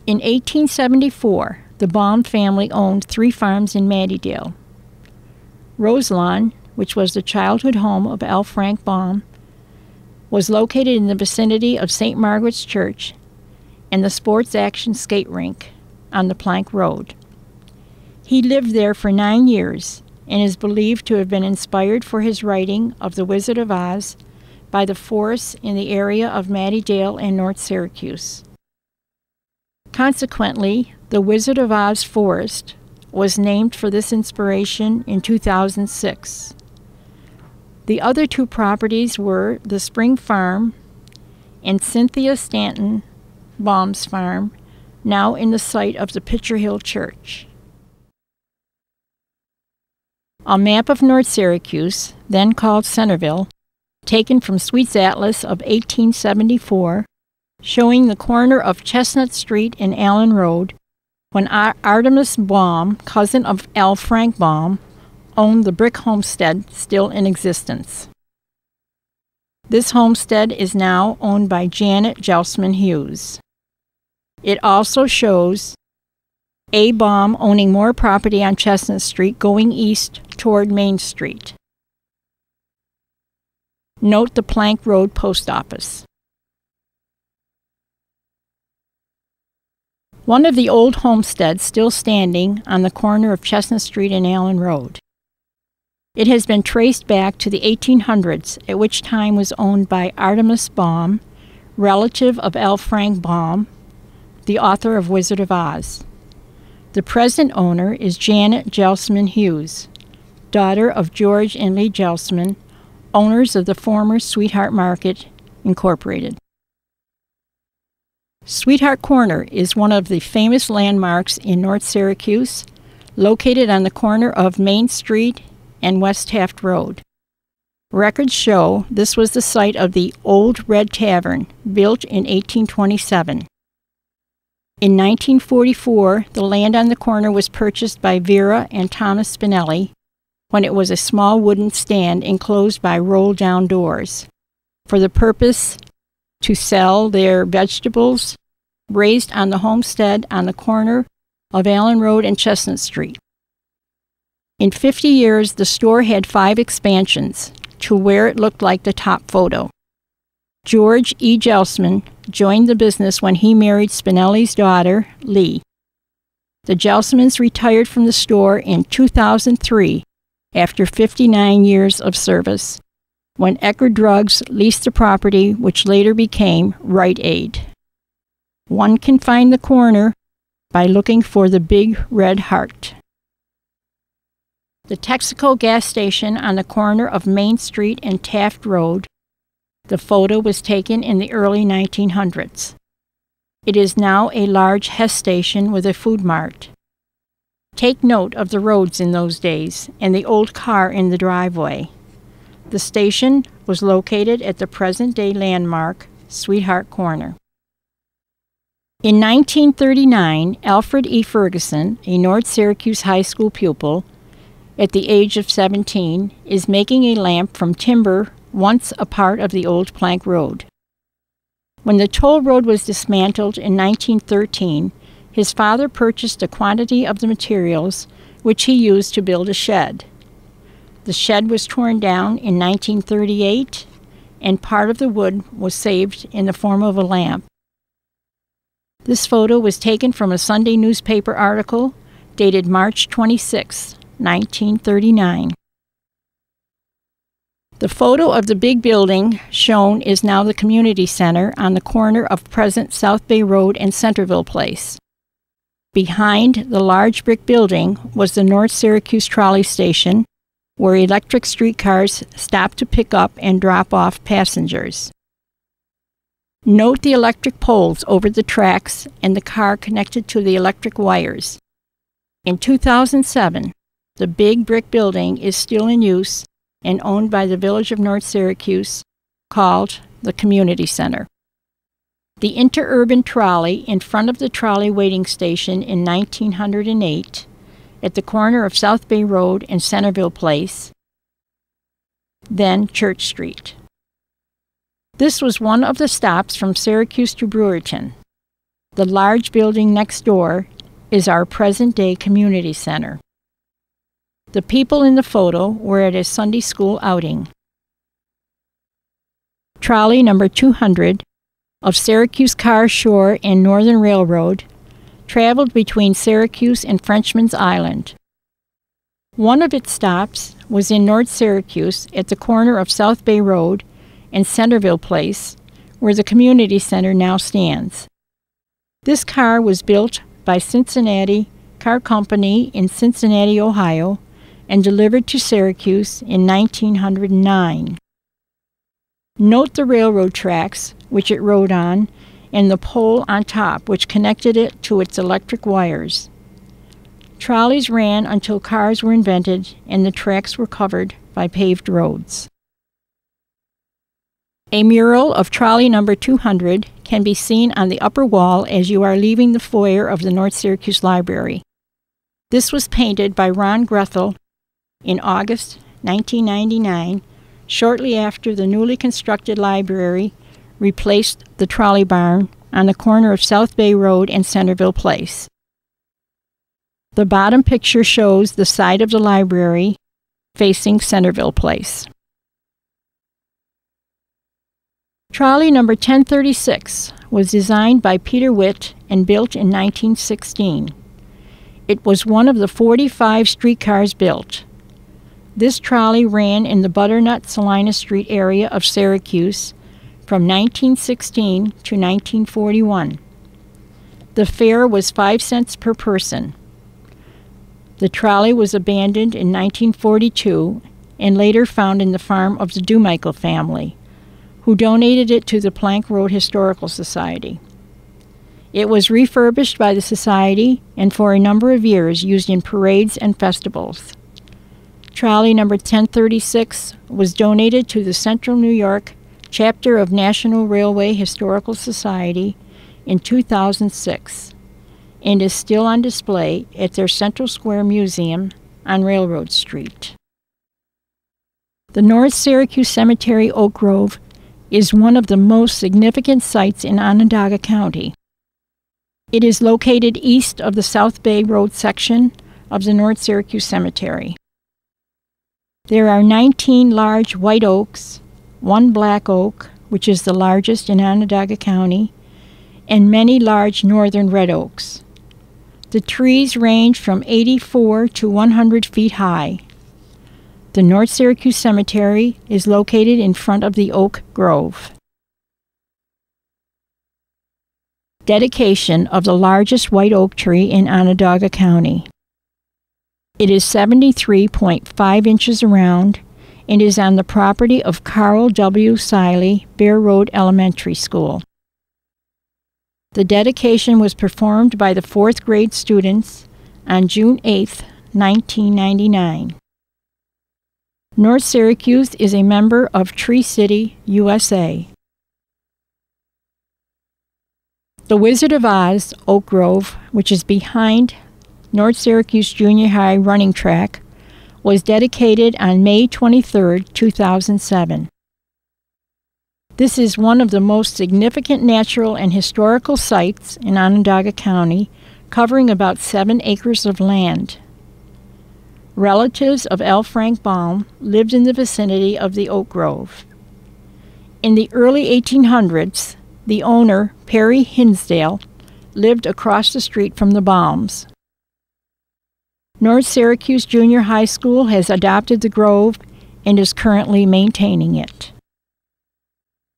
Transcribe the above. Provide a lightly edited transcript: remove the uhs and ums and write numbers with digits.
In 1874, the Baum family owned 3 farms in Mattydale. Roselawn, which was the childhood home of L. Frank Baum, was located in the vicinity of St. Margaret's Church and the Sports Action skate rink on the Plank Road. He lived there for 9 years and is believed to have been inspired for his writing of The Wizard of Oz by the forests in the area of Mattydale and North Syracuse. Consequently, the Wizard of Oz Forest was named for this inspiration in 2006. The other 2 properties were the Spring Farm and Cynthia Stanton Baum's farm, now in the site of the Pitcher Hill Church. A map of North Syracuse, then called Centerville, taken from Sweet's Atlas of 1874, showing the corner of Chestnut Street and Allen Road, when Artemus Baum, cousin of L. Frank Baum, owned the brick homestead still in existence. This homestead is now owned by Janet Jelsman Hughes. It also shows A. Baum owning more property on Chestnut Street going east toward Main Street. Note the Plank Road Post Office. One of the old homesteads still standing on the corner of Chestnut Street and Allen Road. It has been traced back to the 1800s, at which time was owned by Artemus Baum, relative of L. Frank Baum, the author of Wizard of Oz. The present owner is Janet Jelsman Hughes, daughter of George and Lee Jelsman, owners of the former Sweetheart Market, Incorporated. Sweetheart Corner is one of the famous landmarks in North Syracuse, located on the corner of Main Street and West Taft Road. Records show this was the site of the Old Red Tavern, built in 1827. In 1944, the land on the corner was purchased by Vera and Thomas Spinelli when it was a small wooden stand enclosed by roll-down doors, for the purpose to sell their vegetables raised on the homestead on the corner of Allen Road and Chestnut Street. In 50 years, the store had 5 expansions to where it looked like the top photo. George E. Jelsman joined the business when he married Spinelli's daughter, Lee. The Jelsmans retired from the store in 2003 after 59 years of service, when Eckerd Drugs leased the property, which later became Rite Aid. One can find the corner by looking for the Big Red Heart. The Texaco gas station on the corner of Main Street and Taft Road. The photo was taken in the early 1900s. It is now a large Hess station with a food mart. Take note of the roads in those days and the old car in the driveway. The station was located at the present-day landmark, Sweetheart Corner. In 1939, Alfred E. Ferguson, a North Syracuse high school pupil, at the age of 17, is making a lamp from timber once a part of the old Plank Road. When the toll road was dismantled in 1913, his father purchased a quantity of the materials which he used to build a shed. The shed was torn down in 1938, and part of the wood was saved in the form of a lamp. This photo was taken from a Sunday newspaper article dated March 26, 1939. The photo of the big building shown is now the community center on the corner of present South Bay Road and Centerville Place. Behind the large brick building was the North Syracuse Trolley Station, where electric streetcars stopped to pick up and drop off passengers. Note the electric poles over the tracks and the car connected to the electric wires. In 2007, the big brick building is still in use and owned by the Village of North Syracuse, called the Community Center. The interurban trolley in front of the trolley waiting station in 1908, at the corner of South Bay Road and Centerville Place, then Church Street. This was one of the stops from Syracuse to Brewerton. The large building next door is our present-day community center. The people in the photo were at a Sunday school outing. Trolley number 200 of Syracuse Car Shore and Northern Railroad traveled between Syracuse and Frenchman's Island. One of its stops was in North Syracuse at the corner of South Bay Road and Centerville Place, where the community center now stands. This car was built by Cincinnati Car Company in Cincinnati, Ohio, and delivered to Syracuse in 1909. Note the railroad tracks which it rode on and the pole on top which connected it to its electric wires. Trolleys ran until cars were invented and the tracks were covered by paved roads. A mural of trolley number 200 can be seen on the upper wall as you are leaving the foyer of the North Syracuse Library. This was painted by Ron Grethel in August 1999, shortly after the newly constructed library replaced the trolley barn on the corner of South Bay Road and Centerville Place. The bottom picture shows the side of the library facing Centerville Place. Trolley number 1036 was designed by Peter Witt and built in 1916. It was one of the 45 streetcars built. This trolley ran in the Butternut Salina Street area of Syracuse from 1916 to 1941. The fare was 5 cents per person. The trolley was abandoned in 1942 and later found in the farm of the Dumichael family, who donated it to the Plank Road Historical Society. It was refurbished by the Society and for a number of years used in parades and festivals. Trolley number 1036 was donated to the Central New York chapter of National Railway Historical Society in 2006 and is still on display at their Central Square Museum on Railroad Street. The North Syracuse Cemetery, Oak Grove, is one of the most significant sites in Onondaga County. It is located east of the South Bay Road section of the North Syracuse Cemetery. There are 19 large white oaks, 1 black oak, which is the largest in Onondaga County, and many large northern red oaks. The trees range from 84 to 100 feet high. The North Syracuse Cemetery is located in front of the oak grove. Dedication of the largest white oak tree in Onondaga County. It is 73.5 inches around and is on the property of Carl W. Siley, Bear Road Elementary School. The dedication was performed by the 4th grade students on June 8, 1999. North Syracuse is a member of Tree City, USA. The Wizard of Oz, Oak Grove, which is behind North Syracuse Junior High running track, was dedicated on May 23, 2007. This is one of the most significant natural and historical sites in Onondaga County, covering about 7 acres of land. Relatives of L. Frank Baum lived in the vicinity of the Oak Grove. In the early 1800s, the owner, Perry Hinsdale, lived across the street from the Baums. North Syracuse Junior High School has adopted the grove and is currently maintaining it.